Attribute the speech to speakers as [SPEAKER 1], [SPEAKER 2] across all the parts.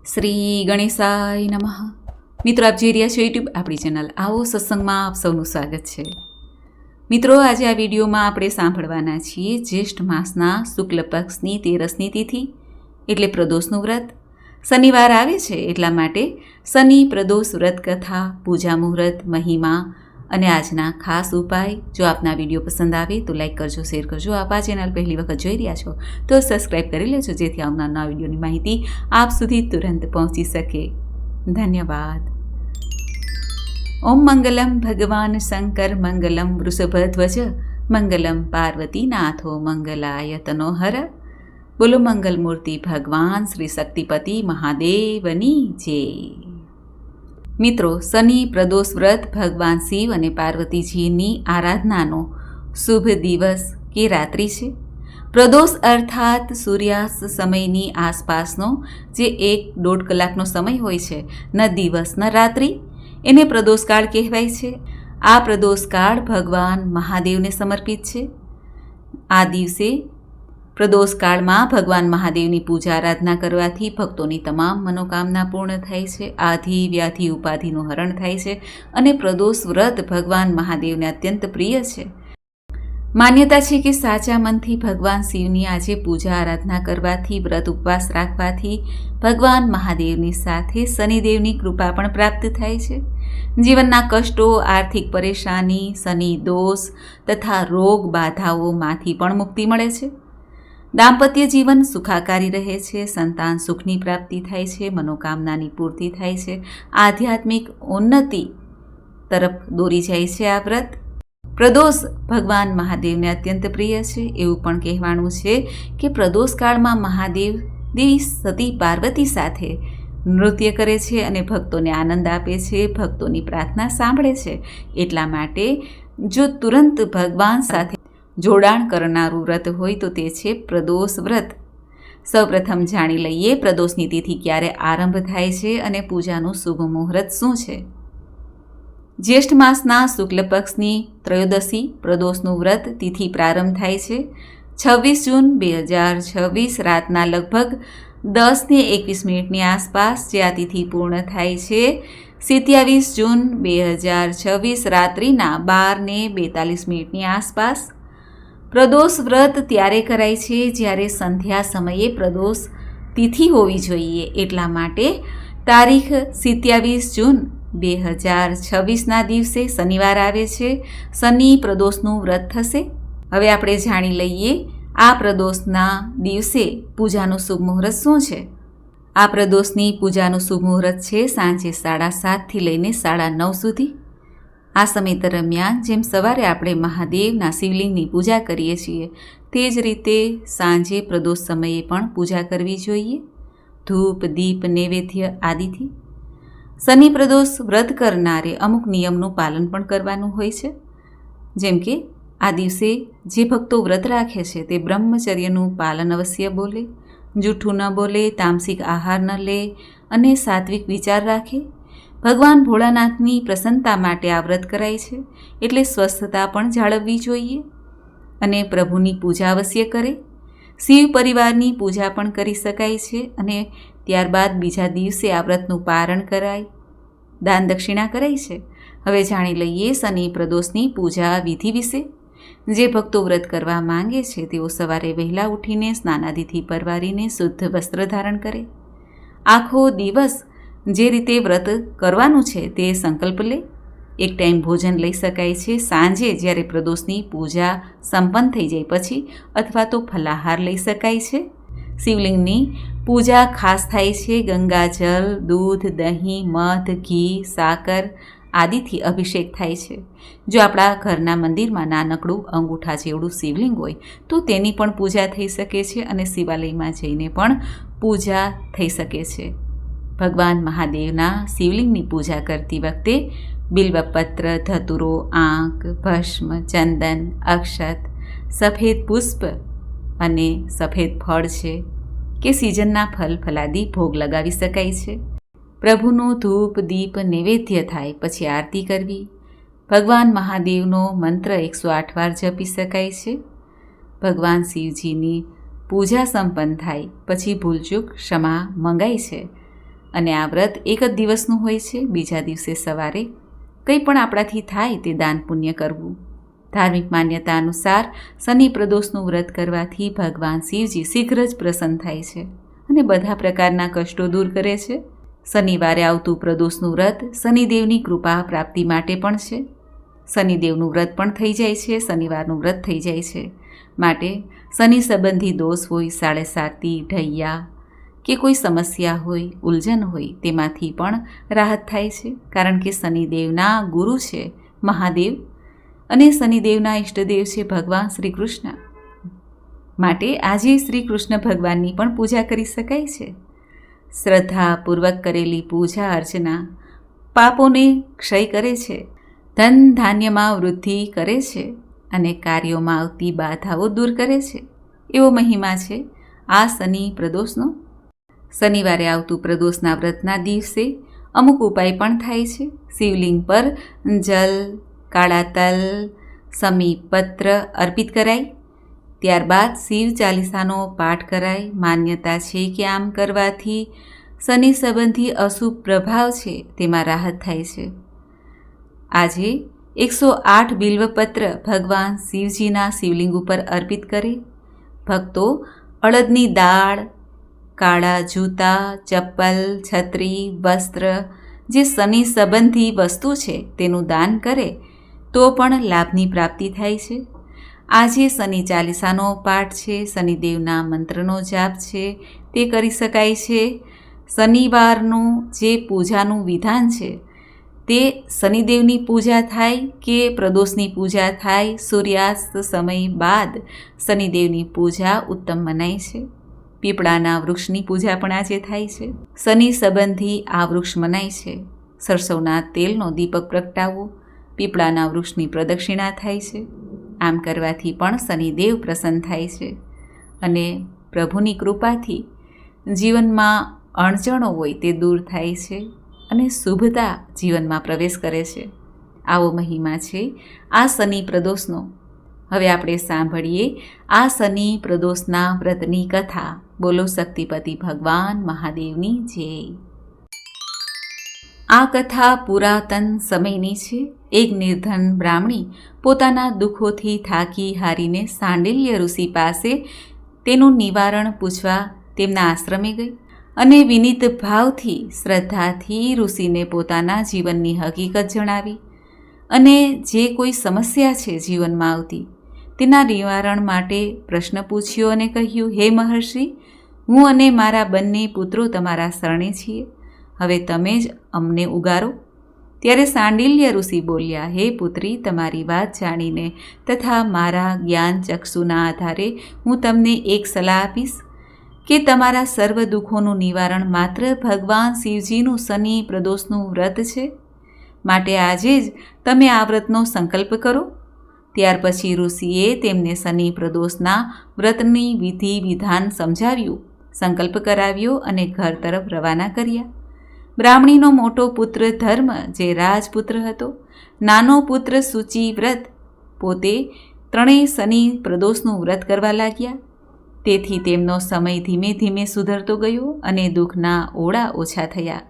[SPEAKER 1] શ્રી ગણેશાય નમઃ. મિત્રો, આપ જોઈ રહ્યા છો યુટ્યુબ આપણી ચેનલ આવો સત્સંગમાં આપ સૌનું સ્વાગત છે. મિત્રો, આજે આ વિડીયોમાં આપણે સાંભળવાના છીએ જ્યેષ્ઠ માસના શુક્લ પક્ષની 13મી તિથિ એટલે પ્રદોષનું વ્રત. શનિવાર આવે છે એટલા માટે શનિ પ્રદોષ વ્રત કથા, પૂજા મુહૂર્ત, મહિમા અને આજના ખાસ ઉપાય. જો આપના વિડીયો પસંદ આવે તો લાઈક કરજો, શેર કરજો. આપ આ ચેનલ પહેલી વખત જોઈ રહ્યા છો તો સબસ્ક્રાઈબ કરી લેજો, જેથી આવનાર નવા વિડીયોની માહિતી આપ સુધી તુરંત પહોંચી શકે. ધન્યવાદ. ઓમ મંગલમ ભગવાન શંકર મંગલમ વૃષભધ્વજ મંગલમ પાર્વતીનાથો મંગલાય તનોહર. બોલો મંગલ મૂર્તિ ભગવાન શ્રી શક્તિપતિ મહાદેવની જય. મિત્રો, શનિ પ્રદોષ વ્રત ભગવાન શિવ અને પાર્વતીજીની આરાધનાનો શુભ દિવસ કે રાત્રિ છે. પ્રદોષ અર્થાત સૂર્યાસ્ત સમયની આસપાસનો જે 1-1.5 કલાકનો સમય હોય છે, ન દિવસ ન રાત્રિ, એને પ્રદોષકાળ કહેવાય છે. આ પ્રદોષકાળ ભગવાન મહાદેવને સમર્પિત છે. આ દિવસે પ્રદોષકાળમાં ભગવાન મહાદેવની પૂજા આરાધના કરવાથી ભક્તોની તમામ મનોકામના પૂર્ણ થાય છે, આધિ વ્યાધિ ઉપાધિનું હરણ થાય છે અને પ્રદોષ વ્રત ભગવાન મહાદેવને અત્યંત પ્રિય છે. માન્યતા છે કે સાચા મનથી ભગવાન શિવની આજે પૂજા આરાધના કરવાથી, વ્રત ઉપવાસ રાખવાથી ભગવાન મહાદેવની સાથે શનિદેવની કૃપા પણ પ્રાપ્ત થાય છે. જીવનના કષ્ટો, આર્થિક પરેશાની, શનિ દોષ તથા રોગ બાધાઓમાંથી પણ મુક્તિ મળે છે. દાંપત્ય જીવન સુખાકારી રહે છે, સંતાન સુખની પ્રાપ્તિ થાય છે, મનોકામનાની પૂર્તિ થાય છે, આધ્યાત્મિક ઉન્નતિ તરફ દોરી જાય છે. આ વ્રત પ્રદોષ ભગવાન મહાદેવને અત્યંત પ્રિય છે. એવું પણ કહેવાનું છે કે પ્રદોષકાળમાં મહાદેવ દેવી સતી પાર્વતી સાથે નૃત્ય કરે છે અને ભક્તોને આનંદ આપે છે, ભક્તોની પ્રાર્થના સાંભળે છે. એટલા માટે જો તુરંત ભગવાન સાથે જોડાણ કરનારું વ્રત હોય તો તે છે પ્રદોષ વ્રત. સૌપ્રથમ જાણી લઈએ પ્રદોષની તિથિ ક્યારે આરંભ થાય છે અને પૂજાનું શુભ મુહૂર્ત શું છે. જ્યેષ્ઠ માસના શુક્લ પક્ષની ત્રયોદશી પ્રદોષનું વ્રત તિથિ પ્રારંભ થાય છે 26 જૂન 2026 રાતના લગભગ 10:21 આસપાસ, જે આ તિથિ પૂર્ણ થાય છે 27 જૂન 2026 રાત્રિના 12:42 આસપાસ. પ્રદોષ વ્રત ત્યારે કરાય છે જ્યારે સંધ્યા સમયે પ્રદોષ તિથિ હોવી જોઈએ. એટલા માટે તારીખ 27 જૂન 2026ના દિવસે શનિવાર આવે છે. શનિ પ્રદોષનું વ્રત થશે. હવે આપણે જાણી લઈએ આ પ્રદોષના દિવસે પૂજાનું શુભ મુહૂર્ત શું છે. આ પ્રદોષની પૂજાનું શુભ મુહૂર્ત છે સાંજે 7:30થી લઈને 9:30 સુધી. આ સમય દરમિયાન જેમ સવારે આપણે મહાદેવના શિવલિંગની પૂજા કરીએ છીએ તે જ રીતે સાંજે પ્રદોષ સમયે પણ પૂજા કરવી જોઈએ, ધૂપ દીપ નૈવેદ્ય આદિથી. શનિ પ્રદોષ વ્રત કરનારે અમુક નિયમનું પાલન પણ કરવાનું હોય છે. જેમ કે આ દિવસે જે ભક્તો વ્રત રાખે છે તે બ્રહ્મચર્યનું પાલન અવશ્ય બોલે, જૂઠું ન બોલે, તામસિક આહાર ન લે અને સાત્વિક વિચાર રાખે. ભગવાન ભોળાનાથની પ્રસન્નતા માટે આ વ્રત કરાય છે, એટલે સ્વસ્થતા પણ જાળવવી જોઈએ અને પ્રભુની પૂજા અવશ્ય કરે. શિવ પરિવારની પૂજા પણ કરી શકાય છે અને ત્યારબાદ બીજા દિવસે આ વ્રતનું પારણ કરાય, દાન દક્ષિણા કરાય છે. હવે જાણી લઈએ શનિ પ્રદોષની પૂજા વિધિ વિશે. જે ભક્તો વ્રત કરવા માંગે છે તેઓ સવારે વહેલા ઉઠીને સ્નાનાદિથી પરવારીને શુદ્ધ વસ્ત્ર ધારણ કરે. આખો દિવસ જે રીતે વ્રત કરવાનું છે તે સંકલ્પ લે. એક ટાઈમ ભોજન લઈ શકાય છે. સાંજે જ્યારે પ્રદોષની પૂજા સંપન્ન થઈ જાય પછી અથવા તો ફલાહાર લઈ શકાય છે. શિવલિંગની પૂજા ખાસ થાય છે ગંગાજલ, દૂધ, દહીં, મધ, ઘી, સાકર આદિથી અભિષેક થાય છે. જો આપણા ઘરના મંદિરમાં નાનકડું અંગૂઠા જેવડું શિવલિંગ હોય તો તેની પણ પૂજા થઈ શકે છે અને શિવાલયમાં જઈને પણ પૂજા થઈ શકે છે. ભગવાન મહાદેવના શિવલિંગની પૂજા કરતી વખતે બિલ્વપત્ર, ધતુરો, આંક, ભસ્મ, ચંદન, અક્ષત, સફેદ પુષ્પ અને સફેદ ફળ છે કે સિઝનના ફલ ફલાદી ભોગ લગાવી શકાય છે. પ્રભુનું ધૂપ દીપ નૈવેદ્ય થાય પછી આરતી કરવી. ભગવાન મહાદેવનો મંત્ર 108 વાર જપી શકાય છે. ભગવાન શિવજીની પૂજા સંપન્ન થાય પછી ભૂલચૂક ક્ષમા મંગાય છે. અને આ વ્રત એક જ દિવસનું હોય છે. બીજા દિવસે સવારે કંઈ પણ આપણાથી થાય તે દાન પુણ્ય કરવું. ધાર્મિક માન્યતા અનુસાર શનિ પ્રદોષનું વ્રત કરવાથી ભગવાન શિવજી શીઘ્ર જ પ્રસન્ન થાય છે અને બધા પ્રકારના કષ્ટો દૂર કરે છે. શનિવારે આવતું પ્રદોષનું વ્રત શનિદેવની કૃપા પ્રાપ્તિ માટે પણ છે. શનિદેવનું વ્રત પણ થઈ જાય છે, શનિવારનું વ્રત થઈ જાય છે. માટે શનિ સંબંધી દોષ હોય, સાડેસાતી, ઢૈયા કે કોઈ સમસ્યા હોય, ઉલઝન હોય, તેમાંથી પણ રાહત થાય છે. કારણ કે શનિદેવના ગુરુ છે મહાદેવ અને શનિદેવના ઈષ્ટદેવ છે ભગવાન શ્રી કૃષ્ણ. માટે આજે શ્રી કૃષ્ણ ભગવાનની પણ પૂજા કરી શકાય છે. શ્રદ્ધાપૂર્વક કરેલી પૂજા અર્ચના પાપોને ક્ષય કરે છે, ધન ધાન્યમાં વૃદ્ધિ કરે છે અને કાર્યોમાં આવતી બાધાઓ દૂર કરે છે. એવો મહિમા છે આ શનિ પ્રદોષનો. શનિવારે આવતું પ્રદોષના વ્રતના દિવસે અમુક ઉપાય પણ થાય છે. શિવલિંગ પર જલ, કાળા તલ, સમીપત્ર અર્પિત કરાય. ત્યારબાદ શિવ ચાલીસાનો પાઠ કરાય. માન્યતા છે કે આમ કરવાથી શનિ સંબંધી અશુભ પ્રભાવ છે તેમાં રાહત થાય છે. આજે 108 બિલ્વપત્ર ભગવાન શિવજીના શિવલિંગ ઉપર અર્પિત કરે. ભક્તો અડદની દાળ, કાળા જૂતા, ચપ્પલ, છત્રી, વસ્ત્ર જે શનિ સંબંધી વસ્તુ છે તેનું દાન કરે તો પણ લાભની પ્રાપ્તિ થાય છે. આજે શનિ ચાલીસાનો પાઠ છે, શનિદેવના મંત્રનો જાપ છે તે કરી શકાય છે. શનિવારનું જે પૂજાનું વિધાન છે તે શનિદેવની પૂજા થાય કે પ્રદોષની પૂજા થાય, સૂર્યાસ્ત સમય બાદ શનિદેવની પૂજા ઉત્તમ મનાય છે. પીપળાના વૃક્ષની પૂજા પણ આજે થાય છે. શનિ સંબંધી આ વૃક્ષ મનાય છે. સરસવના તેલનો દીપક પ્રગટાવવો, પીપળાના વૃક્ષની પ્રદક્ષિણા થાય છે. આમ કરવાથી પણ શનિદેવ પ્રસન્ન થાય છે અને પ્રભુની કૃપાથી જીવનમાં અડચણો હોય તે દૂર થાય છે અને શુભતા જીવનમાં પ્રવેશ કરે છે. આવો મહિમા છે આ શનિ પ્રદોષનો. હવે આપણે સાંભળીએ આ શનિ પ્રદોષના વ્રતની કથા. બોલો શક્તિપતિ ભગવાન મહાદેવની જય. આ કથા પુરાતન સમયની છે. એક નિર્ધન બ્રાહ્મણી પોતાના દુઃખોથી થાકી હારીને સાંડિલ્ય ઋષિ પાસે તેનું નિવારણ પૂછવા તેમના આશ્રમે ગઈ અને વિનીત ભાવથી, શ્રદ્ધાથી ઋષિને પોતાના જીવનની હકીકત જણાવી અને જે કોઈ સમસ્યા છે જીવનમાં આવતી તેના નિવારણ માટે પ્રશ્ન પૂછ્યો અને કહ્યું, હે મહર્ષિ, હું અને મારા બંને પુત્રો તમારા શરણે છીએ. હવે તમે જ અમને ઉગારો. ત્યારે સાંડિલ્ય ઋષિ બોલ્યા, હે પુત્રી, તમારી વાત જાણીને તથા મારા જ્ઞાન ચક્ષુના આધારે હું તમને એક સલાહ આપીશ કે તમારા સર્વ દુઃખોનું નિવારણ માત્ર ભગવાન શિવજીનું શનિ પ્રદોષનું વ્રત છે. માટે આજે જ તમે આ વ્રતનો સંકલ્પ કરો. ત્યાર પછી ઋષિએ તેમને શનિ પ્રદોષના વ્રતની વિધિ વિધાન સમજાવ્યું, સંકલ્પ કરાવ્યો અને ઘર તરફ રવાના કર્યા. બ્રાહ્મણીનો મોટો પુત્ર ધર્મ જે રાજપુત્ર હતો, નાનો પુત્ર શુચિવ્રત પોતે ત્રણેય શનિ પ્રદોષનું વ્રત કરવા લાગ્યા. તેથી તેમનો સમય ધીમે ધીમે સુધરતો ગયો અને દુઃખના ઓળા ઓછા થયા.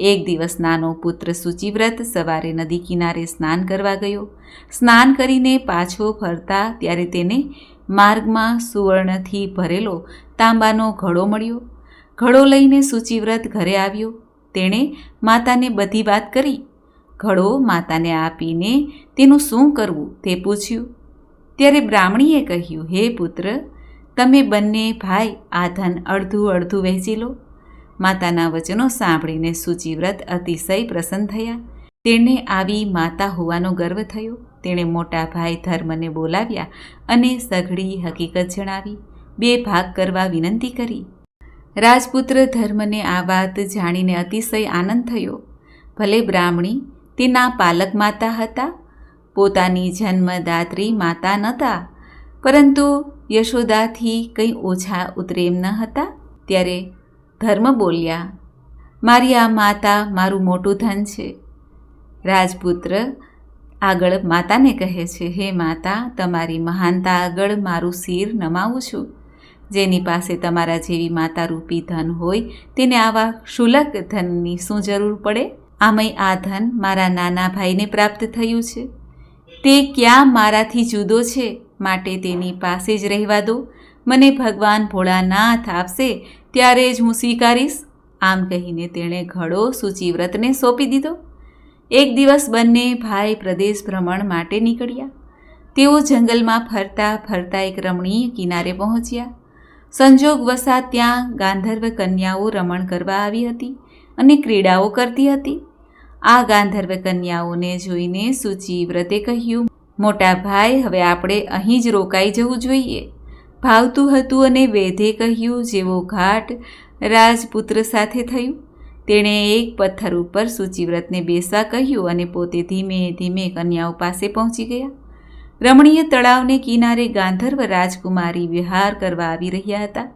[SPEAKER 1] એક દિવસ નાનો પુત્ર શુચિવ્રત સવારે નદી કિનારે સ્નાન કરવા ગયો. સ્નાન કરીને પાછો ફરતા ત્યારે તેને માર્ગમાં સુવર્ણથી ભરેલો તાંબાનો ઘડો મળ્યો. ઘડો લઈને શુચિવ્રત ઘરે આવ્યો. તેણે માતાને બધી વાત કરી. ઘડો માતાને આપીને તેનું શું કરવું તે પૂછ્યું. ત્યારે બ્રાહ્મણીએ કહ્યું, હે પુત્ર, તમે બંને ભાઈ આ ધન અડધું અડધું વહેંચી લો. માતાના વચનો સાંભળીને શુચિવ્રત અતિશય પ્રસન્ન થયા. તેણે આવી માતા હોવાનો ગર્વ થયો. તેણે મોટા ભાઈ ધર્મને બોલાવ્યા અને સઘળી હકીકત જણાવી. 2 ભાગ કરવા વિનંતી કરી. રાજપુત્ર ધર્મને આ વાત જાણીને અતિશય આનંદ થયો. ભલે બ્રાહ્મણી તેના પાલક માતા હતા, પોતાની જન્મદાત્રી માતા નહોતા, પરંતુ યશોદાથી કંઈ ઓછા ઉતરે એમ ન હતા. ત્યારે ધર્મ બોલ્યા, મારી આ માતા મારું મોટું ધન છે. રાજપુત્ર આગળ માતાને કહે છે, હે માતા, તમારી મહાનતા આગળ મારું શિર નમાવું છું. જેની પાસે તમારા જેવી માતારૂપી ધન હોય તેને આવા ક્ષુલક ધનની શું જરૂર પડે? આમય આ ધન મારા નાના ભાઈને પ્રાપ્ત થયું છે. તે ક્યાં મારાથી જુદો છે, માટે તેની પાસે જ રહેવા દો. મને ભગવાન ભોળાનાથ આપશે ત્યારે જ હું સ્વીકારીશ. આમ કહીને તેણે ઘડો સૂચિવ્રતને સોંપી દીધો. એક દિવસ બંને ભાઈ પ્રદેશ ભ્રમણ માટે નીકળ્યા. તેઓ જંગલમાં ફરતા ફરતા એક રમણીય કિનારે પહોંચ્યા. સંજોગવશાત ત્યાં ગાંધર્વ કન્યાઓ રમણ કરવા આવી હતી અને ક્રીડાઓ કરતી હતી. આ ગાંધર્વ કન્યાઓને જોઈને સૂચિવ્રતે કહ્યું, મોટા ભાઈ, હવે આપણે અહીં જ રોકાઈ જવું જોઈએ. ભાવતું હતું અને વેધે કહ્યું, જેવો ઘાટ રાજપુત્ર સાથે થયું. તેણે એક પથ્થર ઉપર સૂચિવ્રતને બેસવા કહ્યું અને પોતે ધીમે ધીમે કન્યાઓ પાસે પહોંચી ગયા. રમણીય તળાવને કિનારે ગાંધર્વ રાજકુમારી વિહાર કરવા આવી રહ્યા હતા.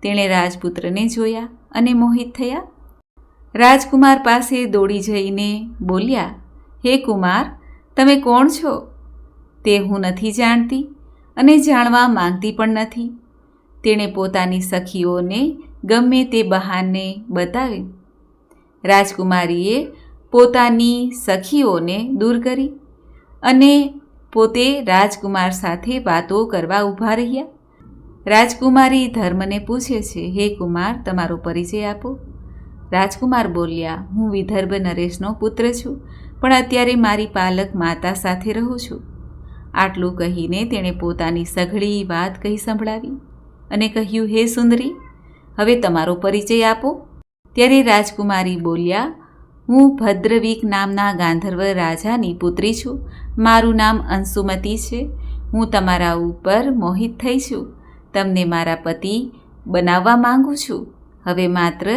[SPEAKER 1] તેણે રાજપુત્રને જોયા અને મોહિત થયા. રાજકુમાર પાસે દોડી જઈને બોલ્યા, હે કુમાર, તમે કોણ છો? તે હું નથી જાણતી અને જાણવા માંગતી પણ નથી. તેણે પોતાની સખીઓને ગમે તે બહાને બતાવી. રાજકુમારીએ પોતાની સખીઓને દૂર કરી અને પોતે રાજકુમાર સાથે વાતો કરવા ઊભા રહ્યા. રાજકુમારી ધર્મને પૂછે છે, હે કુમાર, તમારો પરિચય આપો. રાજકુમાર બોલ્યા, હું વિદર્ભ નરેશનો પુત્ર છું, પણ અત્યારે મારી પાલક માતા સાથે રહું છું. આટલું કહીને તેણે પોતાની સઘળી વાત કહી સંભળાવી અને કહ્યું, હે સુંદરી, હવે તમારો પરિચય આપો. ત્યારે રાજકુમારી બોલ્યા, હું ભદ્રવીક નામના ગાંધર્વ રાજાની પુત્રી છું. મારું નામ અંશુમતી છે. હું તમારા ઉપર મોહિત થઈ છું. તમને મારા પતિ બનાવવા માંગુ છું. હવે માત્ર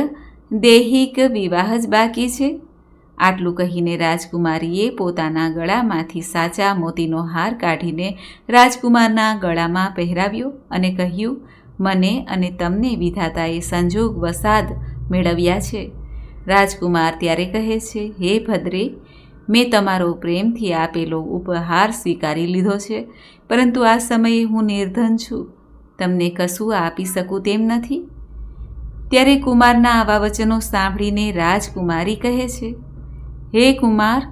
[SPEAKER 1] દૈહિક વિવાહ જ બાકી છે. આટલું કહીને રાજકુમારીએ પોતાના ગળામાંથી સાચા મોતીનો હાર કાઢીને રાજકુમારના ગળામાં પહેરાવ્યો અને કહ્યું, મને અને તમને વિધાતાએ સંજોગ વસાદ મેળવ્યા છે. રાજકુમાર ત્યારે કહે છે, હે ભદ્રે, મેં તમારો પ્રેમથી આપેલો ઉપહાર સ્વીકારી લીધો છે, પરંતુ આ સમયે હું નિર્ધન છું. તમને કશું આપી શકું તેમ નથી. ત્યારે કુમારના આવા વચનો સાંભળીને રાજકુમારી કહે છે, હે કુમાર,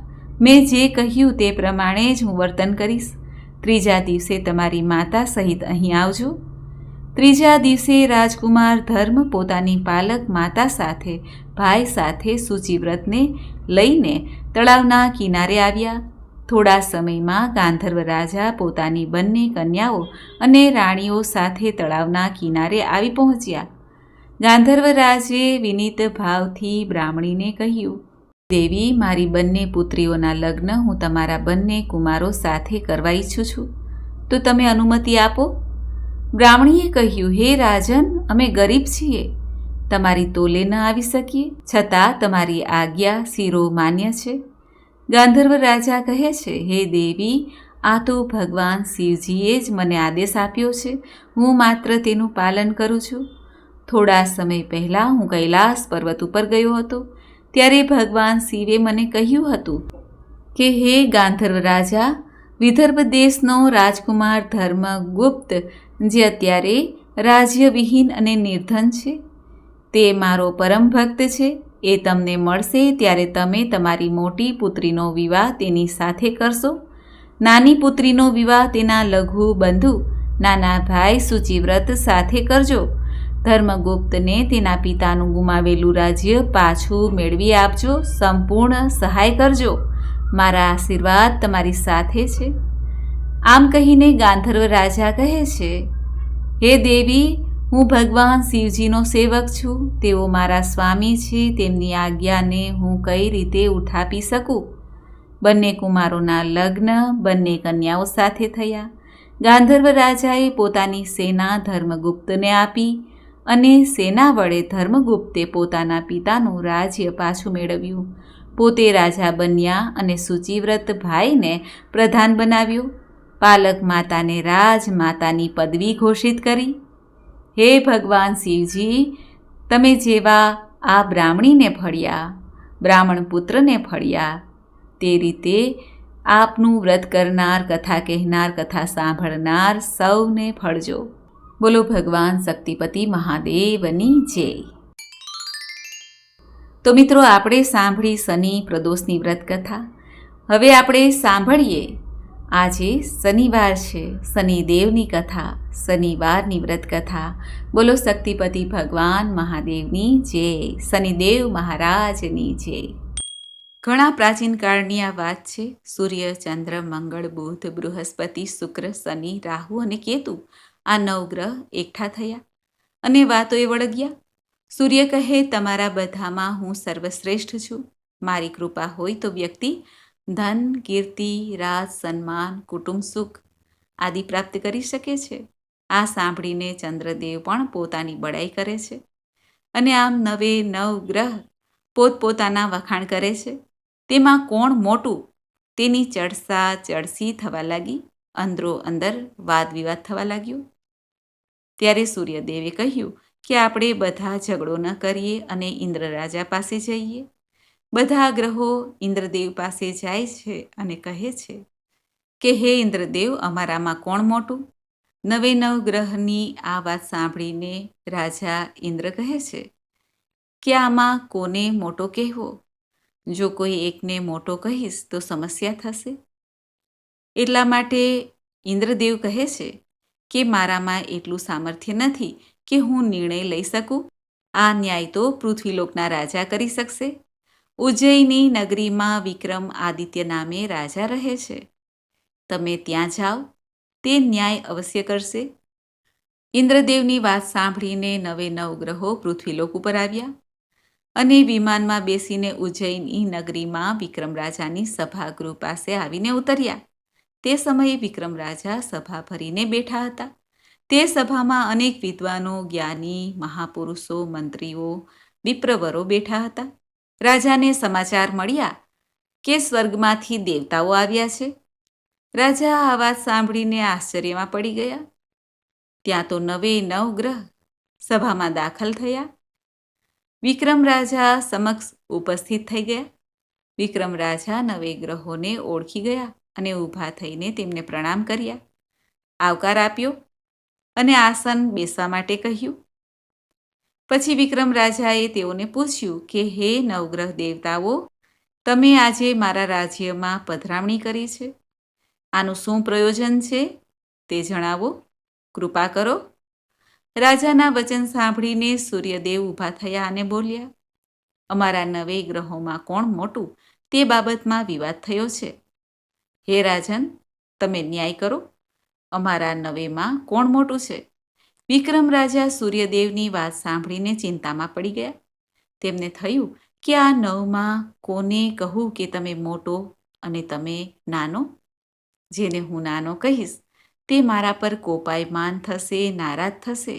[SPEAKER 1] મેં જે કહ્યું તે પ્રમાણે જ હું વર્તન કરીશ. ત્રીજા દિવસે તમારી માતા સહિત અહીં આવજો. ત્રીજા દિવસે રાજકુમાર ધર્મ પોતાની પાલક માતા સાથે ભાઈ સાથે સૂચિવ્રતને લઈને તળાવના કિનારે આવ્યા. થોડા સમયમાં ગાંધર્વ રાજા પોતાની બંને કન્યાઓ અને રાણીઓ સાથે તળાવના કિનારે આવી પહોંચ્યા. ગાંધર્વ રાજે વિનીત ભાવથી બ્રાહ્મણીને કહ્યું, દેવી, મારી બંને પુત્રીઓના લગ્ન હું તમારા બંને કુમારો સાથે કરવા ઈચ્છું છું, તો તમે અનુમતિ આપો. બ્રાહ્મણીએ કહ્યું, હે રાજન, અમે ગરીબ છીએ, તમારી તોલે ન આવી શકીએ, છતાં તમારી આજ્ઞા શિરો માન્ય છે. ગાંધર્વ રાજા કહે છે, હે દેવી, આ તો ભગવાન શિવજીએ જ મને આદેશ આપ્યો છે. હું માત્ર તેનું પાલન કરું છું. થોડા સમય પહેલાં હું કૈલાસ પર્વત ઉપર ગયો હતો. ત્યારે ભગવાન શિવે મને કહ્યું હતું કે, હે ગાંધર્વ રાજા, વિદર્ભ દેશનો રાજકુમાર ધર્મગુપ્ત, જે અત્યારે રાજ્યવિહીન અને નિર્ધન છે, તે મારો પરમ ભક્ત છે. એ તમને મળશે ત્યારે તમે તમારી મોટી પુત્રીનો વિવાહ તેની સાથે કરશો. નાની પુત્રીનો વિવાહ તેના લઘુ બંધુ નાના ભાઈ સૂચિવ્રત સાથે કરજો. ધર્મગુપ્તને તેના પિતાનું ગુમાવેલું રાજ્ય પાછું મેળવી આપજો. સંપૂર્ણ સહાય કરજો. મારા આશીર્વાદ તમારી સાથે છે. આમ કહીને ગાંધર્વ રાજા કહે છે, હે દેવી, હું ભગવાન શિવજીનો સેવક છું. તેઓ મારા સ્વામી છે. તેમની આજ્ઞાને હું કઈ રીતે ઉઠાપી શકું? બંને કુમારોના લગ્ન બંને કન્યાઓ સાથે થયા. ગાંધર્વ રાજાએ પોતાની સેના ધર્મગુપ્તને આપી અને સેના વડે ધર્મગુપ્તે પોતાના પિતાનું રાજ્ય પાછું મેળવ્યું. પોતે રાજા બન્યા અને સૂચિવ્રત ભાઈને પ્રધાન બનાવ્યો. પાલક માતાને રાજમાતાની પદવી ઘોષિત કરી. હે ભગવાન શિવજી, તમે જેવા આ બ્રાહ્મણીને ફળ્યા, બ્રાહ્મણ પુત્રને ફળ્યા, તે રીતે આપનું વ્રત કરનાર, કથા કહેનાર, કથા સાંભળનાર સૌને ફળજો. બોલો ભગવાન શક્તિપતિ મહાદેવની જય. તો મિત્રો, આપણે સાંભળી શનિ પ્રદોષની વ્રત કથા. હવે આપણે સાંભળીએ, આજે શનિવાર છે, શનિદેવની કથા, શનિવારની વ્રત કથા. બોલો શક્તિપતિ ભગવાન મહાદેવની જય, શનિદેવ મહારાજની જય. ઘણા પ્રાચીન કાળની આ વાત છે. સૂર્ય, ચંદ્ર, મંગળ, બુધ, બૃહસ્પતિ, શુક્ર, શનિ, રાહુ અને કેતુ, આ 9 ગ્રહ એકઠા થયા અને વાતોએ વળગ્યા. સૂર્ય કહે, તમારા બધામાં હું સર્વશ્રેષ્ઠ છું. મારી કૃપા હોય તો વ્યક્તિ ધન, કીર્તિ, રાજ, સન્માન, કુટુંબ સુખ આદિ પ્રાપ્ત કરી શકે છે. આ સાંભળીને ચંદ્રદેવ પણ પોતાની બડાઈ કરે છે અને આમ 9 ગ્રહ પોતપોતાના વખાણ કરે છે. તેમાં કોણ મોટું તેની ચડસા ચડસી થવા લાગી. અંદરો અંદર વાદ વિવાદ થવા લાગ્યો. ત્યારે સૂર્યદેવે કહ્યું કે આપણે બધા ઝઘડો ન કરીએ અને ઇન્દ્ર રાજા પાસે જઈએ. બધા ગ્રહો ઇન્દ્રદેવ પાસે જાય છે અને કહે છે કે હે ઇન્દ્રદેવ, અમારામાં કોણ મોટું? 9 ગ્રહની આ વાત સાંભળીને રાજા ઇન્દ્ર કહે છે કે આમાં કોને મોટો કહેવો? જો કોઈ એકને મોટો કહીશ તો સમસ્યા થશે. એટલા માટે ઇન્દ્રદેવ કહે છે કે મારામાં એટલું સામર્થ્ય નથી કે હું નિર્ણય લઈ શકું. આ ન્યાય તો પૃથ્વીલોકના રાજા કરી શકશે. ઉજ્જૈની નગરીમાં વિક્રમ આદિત્ય નામે રાજા રહે છે. તમે ત્યાં જાઓ, તે ન્યાય અવશ્ય કરશે. ઇન્દ્રદેવની વાત સાંભળીને 9 ગ્રહો પૃથ્વીલોક ઉપર આવ્યા અને વિમાનમાં બેસીને ઉજ્જૈની નગરીમાં વિક્રમ રાજાની સભાગૃહ પાસે આવીને ઉતર્યા. તે સમયે વિક્રમ રાજા સભા ભરીને બેઠા હતા. તે સભામાં અનેક વિદ્વાનો, જ્ઞાની, મહાપુરુષો, મંત્રીઓ, વિપ્રવરો બેઠા હતા. રાજાને સમાચાર મળ્યા કે સ્વર્ગમાંથી દેવતાઓ આવ્યા છે. રાજા આ વાત સાંભળીને આશ્ચર્યમાં પડી ગયા. ત્યાં તો 9 ગ્રહ સભામાં દાખલ થયા. વિક્રમ રાજા સમક્ષ ઉપસ્થિત થઈ ગયા. વિક્રમ રાજા 9 ગ્રહોને ઓળખી ગયા અને ઊભા થઈને તેમને પ્રણામ કર્યા, આવકાર આપ્યો અને આસન બેસવા માટે કહ્યું. પછી વિક્રમ રાજાએ તેઓને પૂછ્યું કે હે 9 ગ્રહ દેવતાઓ, તમે આજે મારા રાજ્યમાં પધરામણી કરી છે. આનું શું પ્રયોજન છે તે જણાવો, કૃપા કરો. રાજાના વચન સાંભળીને સૂર્યદેવ ઊભા થયા અને બોલ્યા, અમારા 9 ગ્રહોમાં કોણ મોટું તે બાબતમાં વિવાદ થયો છે. હે રાજન, તમે ન્યાય કરો. અમારા 9માં કોણ મોટું છે? વિક્રમ રાજા સૂર્યદેવની વાત સાંભળીને ચિંતામાં પડી ગયા. તેમને થયું કે આ 9માં કોને કહું કે તમે મોટો અને તમે નાનો? જેને હું નાનો કહીશ તે મારા પર કોપાયમાન થશે, નારાજ થશે.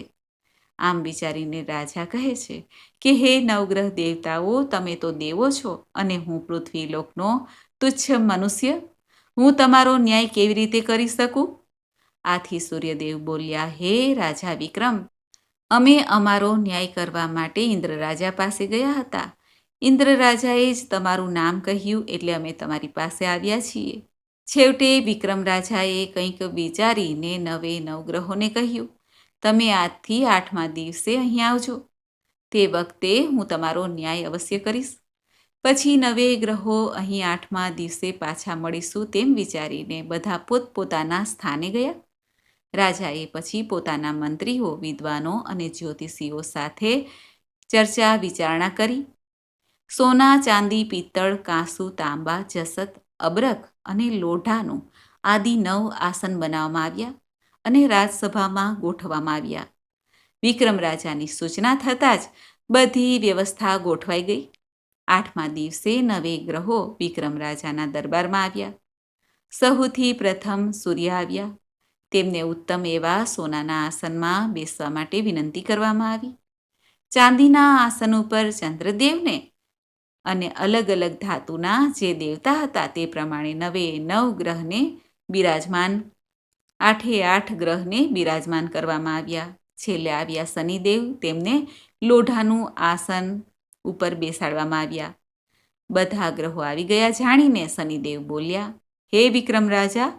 [SPEAKER 1] આમ વિચારીને રાજા કહે છે કે હે 9 ગ્રહ દેવતાઓ, તમે તો દેવો છો અને હું પૃથ્વીલોકનો તુચ્છ મનુષ્ય. હું તમારો ન્યાય કેવી રીતે કરી શકું? આથી સૂર્યદેવ બોલ્યા, હે રાજા વિક્રમ, અમે અમારો ન્યાય કરવા માટે ઇન્દ્ર રાજા પાસે ગયા હતા. ઇન્દ્ર રાજાએ જ તમારું નામ કહ્યું એટલે અમે તમારી પાસે આવ્યા છીએ. છેવટે વિક્રમ રાજાએ કંઈક વિચારીને 9 ગ્રહોને કહ્યું, તમે આજથી 8મા દિવસે અહીં આવજો. તે વખતે હું તમારો ન્યાય અવશ્ય કરીશ. પછી 9 ગ્રહો અહીં 8મા દિવસે પાછા મળીશું તેમ વિચારીને બધા પોતપોતાના સ્થાને ગયા. રાજાએ પછી પોતાના મંત્રીઓ, વિદ્વાનો અને જ્યોતિષીઓ સાથે ચર્ચા વિચારણા કરી. સોના, ચાંદી, પિત્તળ, કાંસુ, તાંબા, જસત, અબરખ અને લોઢાનું આદિ 9 આસન બનાવવામાં આવ્યા અને રાજસભામાં ગોઠવવામાં આવ્યા. વિક્રમ રાજાની સૂચના થતાં જ બધી વ્યવસ્થા ગોઠવાઈ ગઈ. 8મા દિવસે 9 ગ્રહો વિક્રમ રાજાના દરબારમાં આવ્યા. સહુથી પ્રથમ સૂર્ય આવ્યા. તેમને ઉત્તમ એવા સોનાના આસનમાં બેસવા માટે વિનંતી કરવામાં આવી. ચાંદીના આસન ઉપર ચંદ્રદેવને અને અલગ અલગ ધાતુના જે દેવતા હતા તે પ્રમાણે 9 ગ્રહને બિરાજમાન, 8 ગ્રહને બિરાજમાન કરવામાં આવ્યા. છેલ્લે આવ્યા શનિદેવ, તેમને લોઢાનું આસન ઉપર બેસાડવામાં આવ્યા. બધા ગ્રહો આવી ગયા જાણીને શનિદેવ બોલ્યા, હે વિક્રમ રાજા,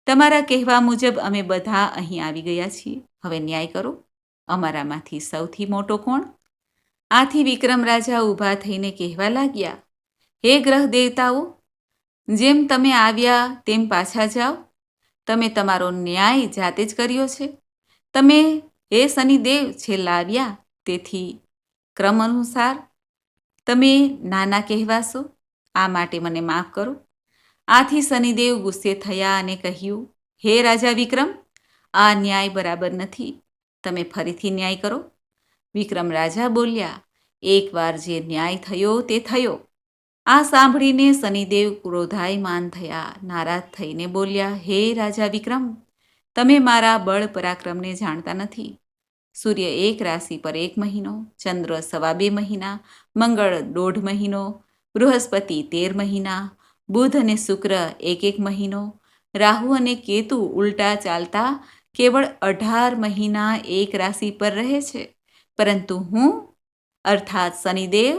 [SPEAKER 1] તમારા કહેવા મુજબ અમે બધા અહીં આવી ગયા છીએ. હવે ન્યાય કરો. અમારામાંથી સૌથી મોટો કોણ? આથી વિક્રમ રાજા ઊભા થઈને કહેવા લાગ્યા, હે ગ્રહ દેવતાઓ, જેમ તમે આવ્યા તેમ પાછા જાઓ. તમે તમારો ન્યાય જાતે જ કર્યો છે. તમે હે શનિદેવ છેલ્લા આવ્યા, તેથી ક્રમ અનુસાર તમે નાના કહેવાશો. આ માટે મને માફ કરો. આથી શનિદેવ ગુસ્સે થયા અને કહ્યું, હે રાજા વિક્રમ, આ ન્યાય બરાબર નથી. તમે ફરીથી ન્યાય કરો. વિક્રમ રાજા બોલ્યા, એકવાર જે ન્યાય થયો તે થયો. આ સાંભળીને શનિદેવ ક્રોધાયમાન થયા. નારાજ થઈને બોલ્યા, હે રાજા વિક્રમ, તમે મારા બળ પરાક્રમને જાણતા નથી. સૂર્ય 1 રાશિ પર 1 મહિનો, ચંદ્ર 2.25 મહિના, મંગળ 1.5 મહિનો, બૃહસ્પતિ 13 મહિના, બુધ અને શુક્ર 1 મહિનો, રાહુ અને કેતુ ઉલટા ચાલતા કેવળ 18 મહિના એક રાશિ પર રહે છે. પરંતુ હું અર્થાત શનિદેવ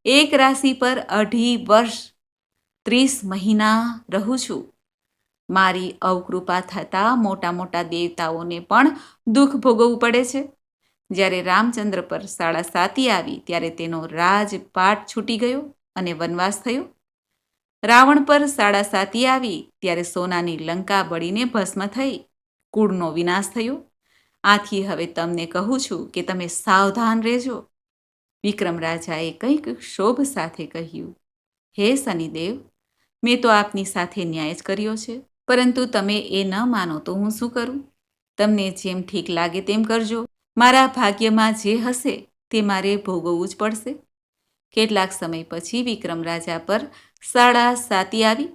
[SPEAKER 1] 1 રાશિ પર 2.5 વર્ષ 30 મહિના રહું છું. મારી અવકૃપા થતાં મોટા મોટા દેવતાઓને પણ દુઃખ ભોગવવું પડે છે. જ્યારે રામચંદ્ર પર 7.5 આવી ત્યારે તેનો રાજપાટ છૂટી ગયો અને વનવાસ થયો. રાવણ પર 7.5 આવી ત્યારે સોનાની લંકા બળીને ભસ્મ થઈ, કુળનો વિનાશ થયો. આથી હવે તમને કહું છું કે તમે સાવધાન રહેજો. વિક્રમ રાજાએ કંઈક ક્ષોભ સાથે કહ્યું, હે શનિદેવ, મેં તો આપની સાથે ન્યાય જ કર્યો છે, પરંતુ તમે એ ન માનો તો હું શું કરું? તમને જેમ ઠીક લાગે તેમ કરજો. મારા ભાગ્યમાં જે હશે તે મારે ભોગવવું જ પડશે. કેટલાક સમય પછી વિક્રમ રાજા પર 7.5 આવી.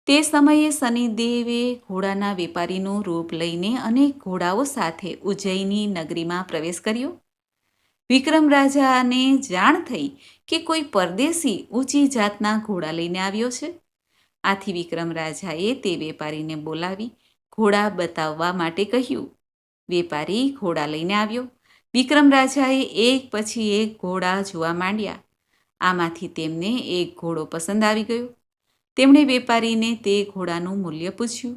[SPEAKER 1] તે સમયે શનિદેવે ઘોડાના વેપારીનું રૂપ લઈને અનેક ઘોડાઓ સાથે ઉજ્જૈની નગરીમાં પ્રવેશ કર્યો. વિક્રમ રાજાને જાણ થઈ કે કોઈ પરદેશી ઊંચી જાતના ઘોડા લઈને આવ્યો છે. આથી વિક્રમ રાજાએ તે વેપારીને બોલાવી ઘોડા બતાવવા માટે કહ્યું. વેપારી ઘોડા લઈને આવ્યો. વિક્રમ રાજાએ એક પછી એક ઘોડા જોવા માંડ્યા. આમાંથી તેમને એક ઘોડો પસંદ આવી ગયો. તેમણે વેપારીને તે ઘોડાનું મૂલ્ય પૂછ્યું.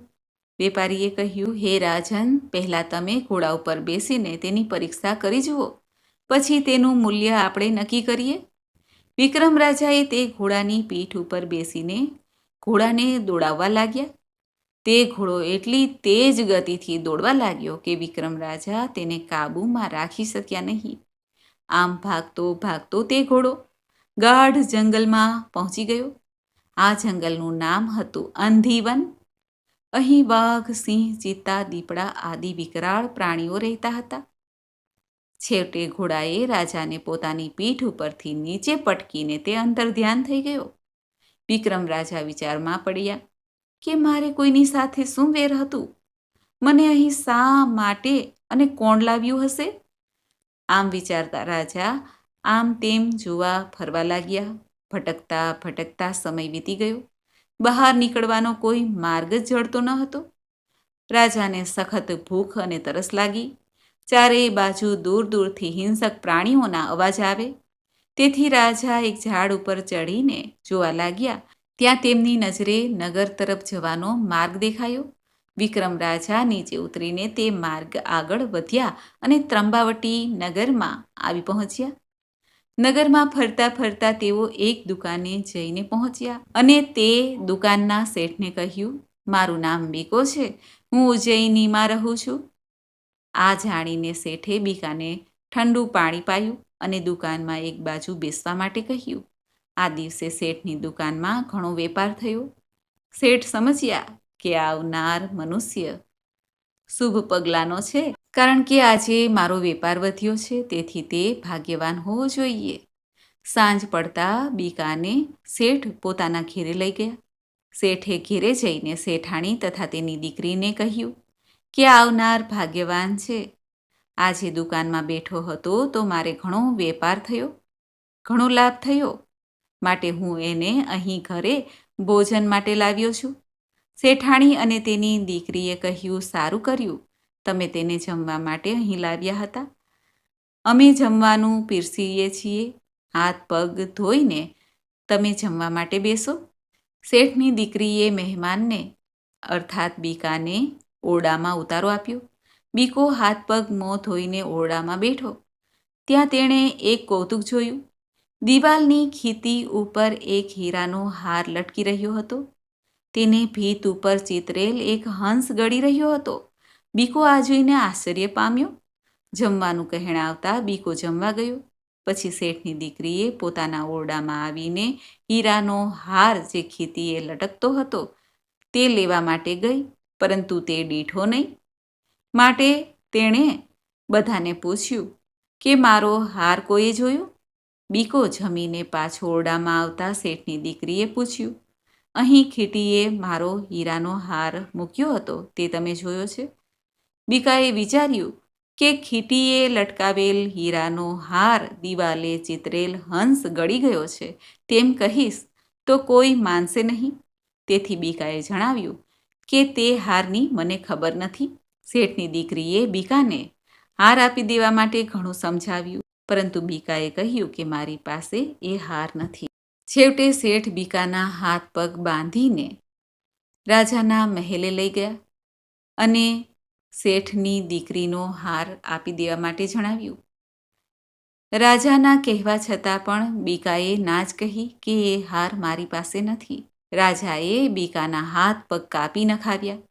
[SPEAKER 1] વેપારીએ કહ્યું, હે રાજન, પહેલાં તમે ઘોડા ઉપર બેસીને તેની પરીક્ષા કરી જુઓ, પછી તેનું મૂલ્ય આપણે નક્કી કરીએ. વિક્રમ રાજાએ તે ઘોડાની પીઠ ઉપર બેસીને ઘોડાને દોડાવવા લાગ્યા. તે ઘોડો એટલી તેજ ગતિથી દોડવા લાગ્યો કે વિક્રમ રાજા તેને કાબૂમાં રાખી શક્યા નહીં. આમ ભાગતો ભાગતો તે ઘોડો ગાઢ જંગલમાં પહોંચી ગયો. આ જંગલનું નામ હતું અંધીવન. અહીં વાઘ, સિંહ, ચિત્તા, દીપડા આદિ વિકરાળ પ્રાણીઓ રહેતા હતા. છેવટે ઘોડાએ રાજાને પોતાની પીઠ ઉપરથી નીચે પટકીને તે અંતર ધ્યાન થઈ ગયો. વિક્રમ રાજા વિચારમાં પડ્યા કે મારે કોઈની સાથે શું વેર હતું? મને અહીં શા માટે અને કોણ લાવ્યું હશે? આમ વિચારતા રાજા આમ તેમ જોવા ફરવા લાગ્યા. ભટકતા ભટકતા સમય વીતી ગયો. બહાર નીકળવાનો કોઈ માર્ગ જ જડતો ન હતો. રાજાને સખત ભૂખ અને તરસ લાગી. ચારેય બાજુ દૂર દૂરથી હિંસક પ્રાણીઓના અવાજ આવે. તેથી રાજા એક ઝાડ ઉપર ચડીને જોવા લાગ્યા. ત્યાં તેમની નજરે નગર તરફ જવાનો માર્ગ દેખાયો. વિક્રમ રાજા નીચે ઉતરીને તે માર્ગ આગળ વધ્યા અને ત્રંબાવટી નગરમાં આવી પહોંચ્યા. નગરમાં ફરતા ફરતા તેઓ એક દુકાને જઈને પહોંચ્યા અને તે દુકાનના શેઠને કહ્યું, મારું નામ બીકો છે, હું ઉજ્જૈનીમાં રહું છું. આ જાણીને શેઠે બીકાને ઠંડુ પાણી પાયું અને દુકાનમાં એક બાજુ બેસવા માટે કહ્યું. આ દિવસે શેઠની દુકાનમાં ઘણો વેપાર થયો. શેઠ સમજ્યા કે આવનાર મનુષ્ય શુભ પગલાંનો છે, કારણ કે આજે મારો વેપાર વધ્યો છે, તેથી તે ભાગ્યવાન હોવો જોઈએ. સાંજ પડતા બીકાને શેઠ પોતાના ઘેરે લઈ ગયા. શેઠે ઘેરે જઈને શેઠાણી તથા તેની દીકરીને કહ્યું કે આવનાર ભાગ્યવાન છે. આજે દુકાનમાં બેઠો હતો તો મારે ઘણો વેપાર થયો, ઘણો લાભ થયો, માટે હું એને અહીં ઘરે ભોજન માટે લાવ્યો છું. શેઠાણી અને તેની દીકરીએ કહ્યું, સારું કર્યું, તમે તેને જમવા માટે અહીં લાવ્યા હતા. અમે જમવાનું પીરસીએ છીએ. હાથ પગ ધોઈને તમે જમવા માટે બેસો. શેઠની દીકરીએ મહેમાનને અર્થાત બીકાને ઓરડામાં ઉતારો આપ્યો. બીકો હાથ પગ મોં ધોઈને ઓરડામાં બેઠો. ત્યાં તેણે એક કૌતુક જોયું. દિવાલની ખીતી ઉપર એક હીરાનો હાર લટકી રહ્યો હતો. તેને ભીત ઉપર ચિતરેલ એક હંસ ગળી રહ્યો હતો. બીકો આ જોઈને આશ્ચર્ય પામ્યો. જમવાનું કહેણાવતા બીકો જમવા ગયો. પછી શેઠની દીકરીએ પોતાના ઓરડામાં આવીને હીરાનો હાર જે ખીતીએ લટકતો હતો તે લેવા માટે ગઈ, પરંતુ તે દીઠો નહીં. માટે તેણે બધાને પૂછ્યું કે મારો હાર કોઈએ જોયો? બીકો જમીને પાછો ઓરડામાં આવતા શેઠની દીકરીએ પૂછ્યું, અહીં ખીટીએ મારો હીરાનો હાર મૂક્યો હતો, તે તમે જોયો છે? બીકાએ વિચાર્યું કે ખીટીએ લટકાવેલ હીરાનો હાર દિવાલે ચિતરેલ હંસ ગળી ગયો છે તેમ કહીશ તો કોઈ માનશે નહીં. તેથી બીકાએ જણાવ્યું કે તે હારની મને ખબર નથી. શેઠની દીકરીએ બીકાને હાર આપી દેવા માટે ઘણું સમજાવ્યું, પરંતુ બીકાએ કહ્યું કે મારી પાસે એ હાર નથી. છેવટે શેઠ બીકાના હાથ પગ બાંધીને રાજાના મહેલે લઈ ગયા અને શેઠની દીકરીનો હાર આપી દેવા માટે જણાવ્યું. રાજાના કહેવા છતાં પણ બીકાએ ના જ કહી કે એ હાર મારી પાસે નથી. રાજાએ બીકાના હાથ પગ કાપી નખાવ્યા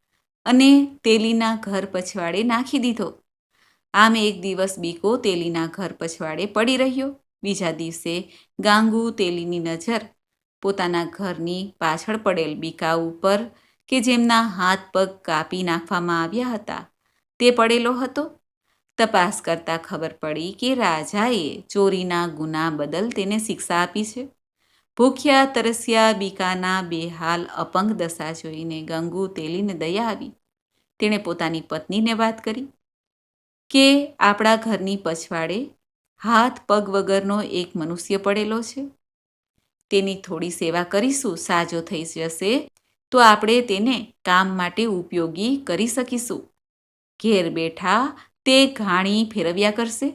[SPEAKER 1] અને તેલીના ઘર પછવાડે નાખી દીધો. આમ એક દિવસ બીકો તેલીના ઘર પછવાડે પડી રહ્યો. બીજા દિવસે ગાંગુ તેલીની નજર પોતાના ઘરની પાછળ પડેલ બીકા ઉપર કે જેમના હાથ પગ કાપી નાખવામાં આવ્યા હતા તે પડેલો હતો. તપાસ કરતાં ખબર પડી કે રાજાએ ચોરીના ગુના બદલ તેને શિક્ષા આપી છે. ભૂખ્યા તરસ્યા બીકાના બેહાલ અપંગ દશા જોઈને ગંગુ તેલીને દયા આવી. તેણે પોતાની પત્નીને વાત કરી કે આપણા ઘરની પછવાડે હાથ પગ વગરનો એક મનુષ્ય પડેલો છે. તેની થોડી સેવા કરીશું, સાજો થઈ જશે તો આપણે તેને કામ માટે ઉપયોગી કરી શકીશું. ઘેર બેઠા તે ઘાણી ફેરવ્યા કરશે.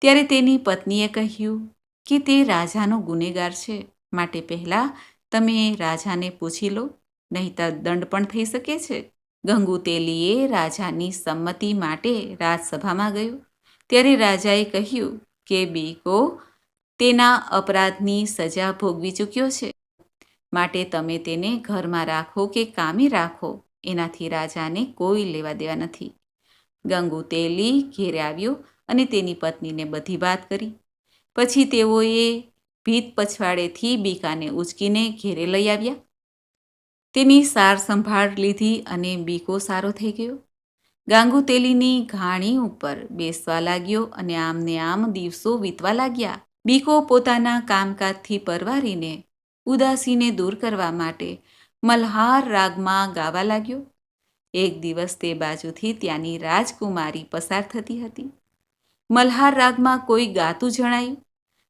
[SPEAKER 1] ત્યારે તેની પત્નીએ કહ્યું કે તે રાજાનો ગુનેગાર છે, માટે પહેલાં તમે રાજાને પૂછી લો, નહીંતર દંડ પણ થઈ શકે છે. ગંગુ તેલીએ રાજાની સંમતિ માટે રાજસભામાં ગયો. ત્યારે રાજાએ કહ્યું કે બીકો તેના અપરાધની સજા ભોગવી ચૂક્યો છે, માટે તમે તેને ઘરમાં રાખો કે કામે રાખો, એનાથી રાજાને કોઈ લેવા દેવા નથી. ગંગુ તેલી ઘેરે આવ્યો અને તેની પત્નીને બધી વાત કરી. પછી તેઓએ ભીત પછવાડેથી બીકાને ઉચકીને ઘેરે લઈ આવ્યા. તેની સાર સંભાળ લીધી અને બીકો સારો થઈ ગયો. ગાંગુ તેલીની ઘાણી ઉપર બેસવા લાગ્યો અને આમને આમ દિવસો વીતવા લાગ્યા. બીકો પોતાના કામકાજથી પરવારીને ઉદાસીને દૂર કરવા માટે મલ્હાર રાગમાં ગાવા લાગ્યો. એક દિવસ તે બાજુથી ત્યાંની રાજકુમારી પસાર થતી હતી. મલ્હાર રાગમાં કોઈ ગાતું જણાયું.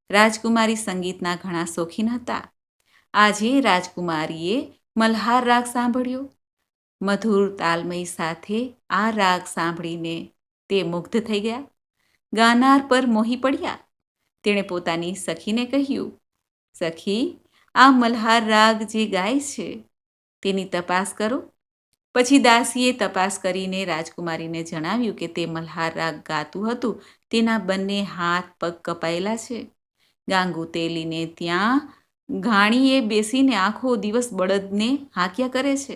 [SPEAKER 1] રાજકુમારી સંગીતના ઘણા શોખીન હતા. આજે રાજકુમારીએ મલ્હાર રાગ સાંભળ્યો. મધુર તાલમય સાથે આ રાગ સાંભળીને તે મુગ્ધ થઈ ગયા. ગાનાર પર મોહી પડ્યા. તેણે પોતાની સખીને કહ્યું, સખી, આ મલ્હાર રાગ જે ગાય છે તેની તપાસ કરો. પછી દાસીએ તપાસ કરીને રાજકુમારીને જણાવ્યું કે તે મલ્હાર રાગ ગાતું હતું તેના બંને હાથ પગ કપાયેલા છે. ગાંગુ તેલીને ત્યાં ઘાણીએ બેસીને આખો દિવસ બળદને હાંક્યા કરે છે.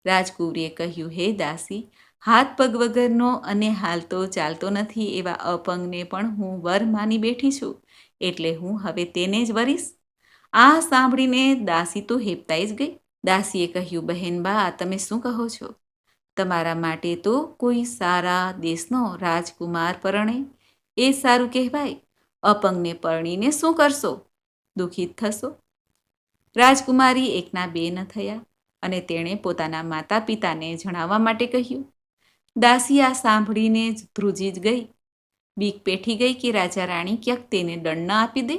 [SPEAKER 1] રાજકુમારીએ કહ્યું, હે દાસી, હાથ પગ વગરનો અને હાલતો ચાલતો નથી એવા અપંગને પણ હું વર માની બેઠી છું, એટલે હું હવે તેને જ વરીશ. આ સાંભળીને દાસી તો હેપતાઈ જ ગઈ. દાસીએ કહ્યું, બહેનબા, તમે શું કહો છો? તમારા માટે તો કોઈ સારા દેશનો રાજકુમાર પરણે એ સારું કહેવાય. અપંગને પરણીને શું કરશો? દુઃખિત થશો. રાજકુમારી એકના બે ન થયા અને તેણે પોતાના માતા પિતાને જણાવવા માટે કહ્યું. દાસી આ સાંભળીને જ ધ્રુજી જ ગઈ. બીક પેઠી ગઈ કે રાજા રાણી ક્યાંક તેને દંડ ન આપી દે.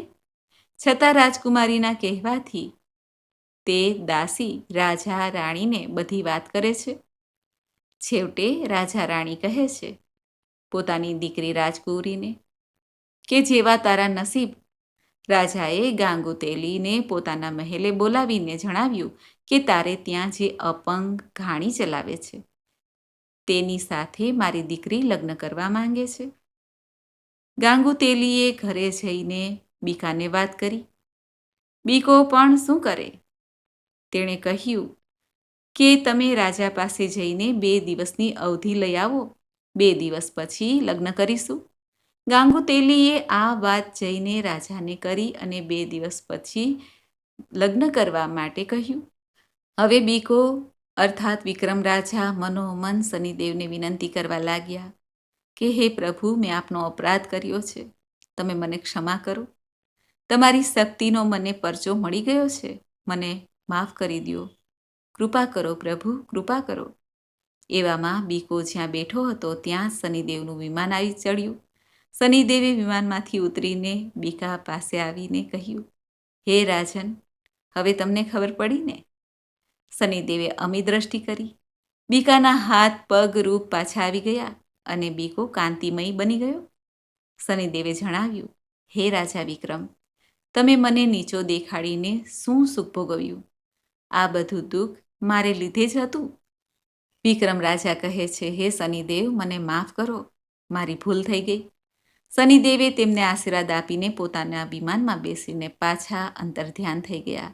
[SPEAKER 1] છતાં રાજકુમારીના કહેવાથી તે દાસી રાજા રાણીને બધી વાત કરે છે. છેવટે રાજા રાણી કહે છે પોતાની દીકરી રાજકુમારીને કે જેવા તારા નસીબ. રાજાએ ગાંગુ તેલીને પોતાના મહેલે બોલાવીને જણાવ્યું કે તારે ત્યાં જે અપંગ ઘાણી ચલાવે છે તેની સાથે મારી દીકરી લગ્ન કરવા માંગે છે. ગાંગુતેલીએ ઘરે જઈને બીકાને વાત કરી. બીકો પણ શું કરે? તેણે કહ્યું કે તમે રાજા પાસે જઈને 2 દિવસની અવધિ લઈ આવો. 2 દિવસ પછી લગ્ન કરીશું. ગાંગુતેલીએ આ વાત જઈને રાજાને કરી અને 2 દિવસ પછી લગ્ન કરવા માટે કહ્યું. હવે બીકો અર્થાત વિક્રમ રાજા મનોમન શનિદેવને વિનંતી કરવા લાગ્યા કે હે પ્રભુ, મેં આપનો અપરાધ કર્યો છે, તમે મને ક્ષમા કરો. તમારી શક્તિનો મને પરચો મળી ગયો છે, મને માફ કરી દો. કૃપા કરો પ્રભુ, કૃપા કરો. એવામાં બીકો જ્યાં બેઠો હતો ત્યાં શનિદેવનું વિમાન આવી ચડ્યું. શનિદેવે વિમાનમાંથી ઉતરીને બીકા પાસે આવીને કહ્યું, હે રાજન, હવે તમને ખબર પડી ને? શનિદેવે અમી દ્રષ્ટિ કરી. બીકાના હાથ પગ રૂપ પાછા આવી ગયા અને બીકો કાંતિમય બની ગયો. શનિદેવે જણાવ્યું, હે રાજા વિક્રમ, તમે મને નીચો દેખાડીને શું સુખ ભોગવ્યું? આ બધું દુઃખ મારે લીધે જ હતું. વિક્રમ રાજા કહે છે, હે શનિદેવ, મને માફ કરો, મારી ભૂલ થઈ ગઈ. શનિદેવે તેમને આશીર્વાદ આપીને પોતાના વિમાનમાં બેસીને પાછા અંતર્ધ્યાન થઈ ગયા.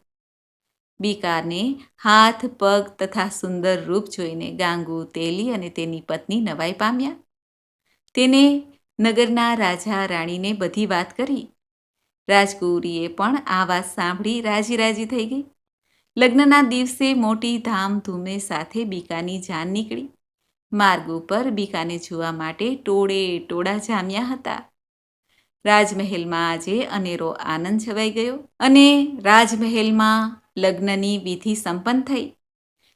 [SPEAKER 1] બીકાને હાથ પગ તથા સુંદર રૂપ જોઈને ગાંગુતેલી અને તેની પત્ની નવાઈ પામ્યા. તેને નગરના રાજા રાણીને બધી વાત કરી. રાજકુંવરીએ પણ આ વાત સાંભળી રાજી રાજી થઈ ગઈ. લગ્નના દિવસે મોટી ધામધૂમે સાથે બીકાની જાન નીકળી. માર્ગ ઉપર બીકાને જોવા માટે ટોળે ટોળા જામ્યા હતા. રાજમહેલમાં આજે અનેરો આનંદ છવાઈ ગયો અને રાજમહેલમાં લગ્નની વિધિ સંપન્ન થઈ.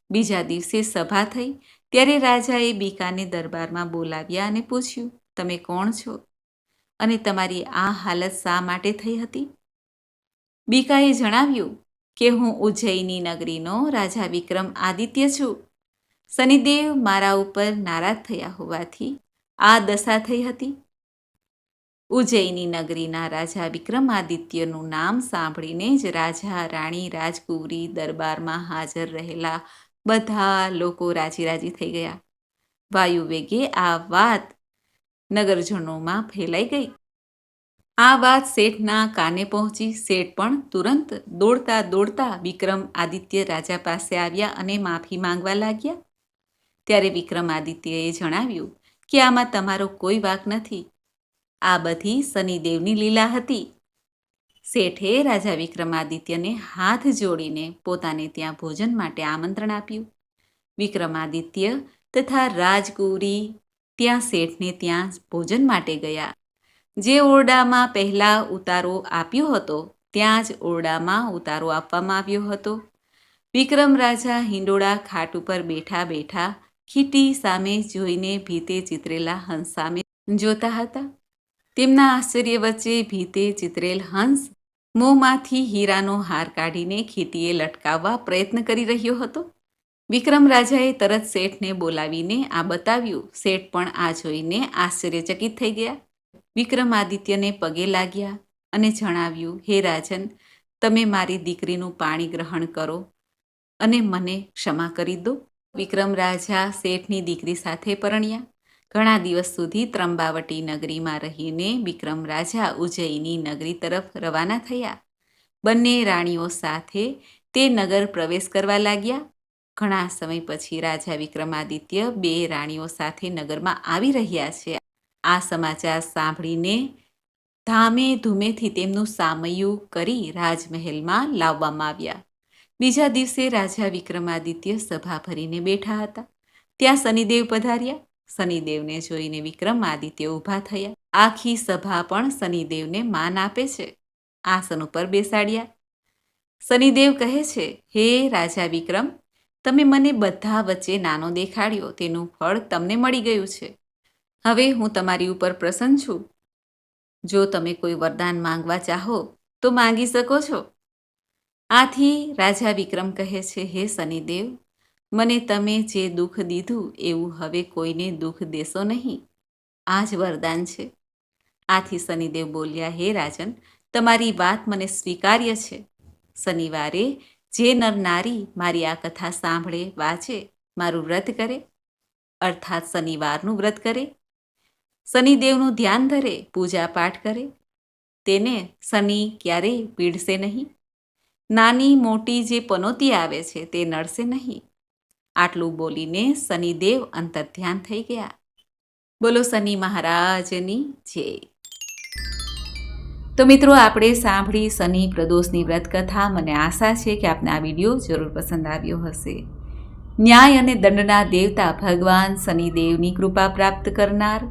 [SPEAKER 1] બીજા દિવસે સભા થઈ ત્યારે રાજાએ બીકાને દરબારમાં બોલાવ્યા અને પૂછ્યું, તમે કોણ છો અને તમારી આ હાલત શા માટે થઈ હતી? બીકાએ જણાવ્યું કે હું ઉજ્જૈની નગરીનો રાજા વિક્રમ આદિત્ય છું. શનિદેવ મારા ઉપર નારાજ થયા હોવાથી આ દશા થઈ હતી. ઉજ્જૈની નગરીના રાજા વિક્રમાદિત્યનું નામ સાંભળીને જ રાજા, રાણી, રાજકુંવરી, દરબારમાં હાજર રહેલા બધા લોકો રાજી રાજી થઈ ગયા. વાયુ વેગે આ વાત નગરજનોમાં ફેલાઈ ગઈ. આ વાત શેઠના કાને પહોંચી. શેઠ પણ તુરંત દોડતા દોડતા વિક્રમ આદિત્ય રાજા પાસે આવ્યા અને માફી માંગવા લાગ્યા. ત્યારે વિક્રમાદિત્યએ જણાવ્યું કે આમાં તમારો કોઈ વાંક નથી, આ બધી શનિદેવની લીલા હતી. શેઠે રાજા વિક્રમાદિત્યને હાથ જોડીને પોતાને ત્યાં ભોજન માટે આમંત્રણ આપ્યું. વિક્રમાદિત્ય તથા રાજકુંવરી ત્યાં શેઠને ત્યાં ભોજન માટે ગયા. જે ઓરડામાં પહેલા ઉતારો આપ્યો હતો ત્યાં જ ઓરડામાં ઉતારો આપવામાં આવ્યો હતો. વિક્રમ રાજા હિંડોળા ખાટ ઉપર બેઠા બેઠા ખીટી સામે જોઈને ભીતે ચિતરેલા હંસ સામે જોતા હતા. તેમના આશ્ચર્ય વચ્ચે ભીતે ચિતરેલ હંસ મોંમાંથી હીરાનો હાર કાઢીને ખીટીએ લટકાવવા પ્રયત્ન કરી રહ્યો હતો. વિક્રમ રાજાએ તરત શેઠને બોલાવીને આ બતાવ્યું. શેઠ પણ આ જોઈને આશ્ચર્યચકિત થઈ ગયા. વિક્રમાદિત્યને પગે લાગ્યા અને જણાવ્યું, હે રાજન, તમે મારી દીકરીનું પાણી ગ્રહણ કરો અને મને ક્ષમા કરી દો. વિક્રમ રાજા શેઠની દીકરી સાથે પરણ્યા. ઘણા દિવસ સુધી ત્રંબાવટી નગરીમાં રહીને વિક્રમ રાજા ઉજ્જૈની નગરી તરફ રવાના થયા. બંને રાણીઓ સાથે તે નગર પ્રવેશ કરવા લાગ્યા. ઘણા સમય પછી રાજા વિક્રમાદિત્ય 2 રાણીઓ સાથે નગરમાં આવી રહ્યા છે. આ સમાચાર સાંભળીને ધામે ધૂમેથી તેમનું સામૈયું કરી રાજમહેલમાં લાવવામાં આવ્યા. બીજા દિવસે રાજા વિક્રમાદિત્ય સભા ભરીને બેઠા હતા. ત્યાં શનિદેવ પધાર્યા. શનિદેવને જોઈને વિક્રમાદિત્ય ઊભા થયા. આખી સભા પણ શનિદેવને માન આપે છે. આસન ઉપર બેસાડ્યા. શનિદેવ કહે છે, હે રાજા વિક્રમ, તમે મને બધા વચ્ચે નાનો દેખાડ્યો, તેનું ફળ તમને મળી ગયું છે. હવે હું તમારી ઉપર પ્રસન્ન છું. જો તમે કોઈ વરદાન માંગવા ચાહો તો માંગી શકો છો. આથી રાજા વિક્રમ કહે છે, હે શનિદેવ, મને તમે જે દુઃખ દીધું એવું હવે કોઈને દુઃખ દેશો નહીં. આ જ વરદાન છે. આથી શનિદેવ બોલ્યા, હે રાજન, તમારી વાત મને સ્વીકાર્ય છે. શનિવારે જે નર નારી મારી આ કથા સાંભળે, વાંચે, મારું વ્રત કરે, અર્થાત શનિવારનું વ્રત કરે, શનિદેવનું ધ્યાન ધરે, પૂજા પાઠ કરે, તેને શનિ ક્યારેય પીડશે નહીં. નાની મોટી જે પનોતી આવે છે તે નડશે નહીં. આટલું બોલીને શનિદેવ અંતર્ધ્યાન થઈ ગયા. બોલો શનિ મહારાજની જય. તો મિત્રો, આપણે સાંભળી શનિ પ્રદોષની વ્રત કથા. મને આશા છે કે આપને આ વિડીયો જરૂર પસંદ આવ્યો હશે. ન્યાય અને દંડના દેવતા ભગવાન શનિદેવની કૃપા પ્રાપ્ત કરનાર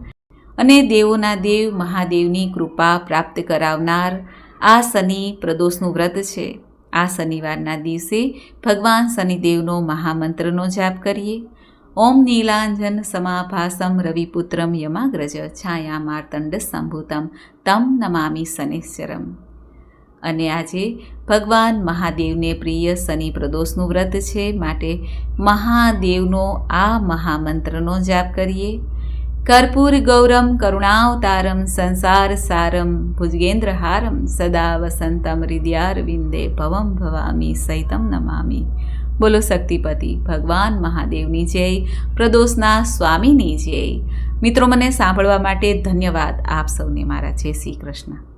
[SPEAKER 1] અને દેવોના દેવ મહાદેવની કૃપા પ્રાપ્ત કરાવનાર આ શનિ પ્રદોષનું વ્રત છે. આ શનિવારના દિવસે ભગવાન શનિદેવનો મહામંત્રનો જાપ કરીએ. ઓમ નીલાંજન સમાભાસમ રવિપુત્રમ યમાગ્રજ છાયા માર્તંડ સંભૂતમ તમ નમામિ શનિશ્ચરમ. અને આજે ભગવાન મહાદેવને પ્રિય શનિ પ્રદોષનું વ્રત છે, માટે મહાદેવનો આ મહામંત્રનો જાપ કરીએ. કર્પૂર ગૌરમ કરુણાવતારમ સંસાર સારમ ભુજગેન્દ્રહારમ સદા વસંતમ હૃદયારવિંદે ભવમ ભવામી સહિતમ નમામી. બોલો શક્તિપતિ ભગવાન મહાદેવની જય, પ્રદોષના સ્વામીની જય. મિત્રો, મને સાંભળવા માટે ધન્યવાદ. આપ સૌને મારા જય શ્રી કૃષ્ણ.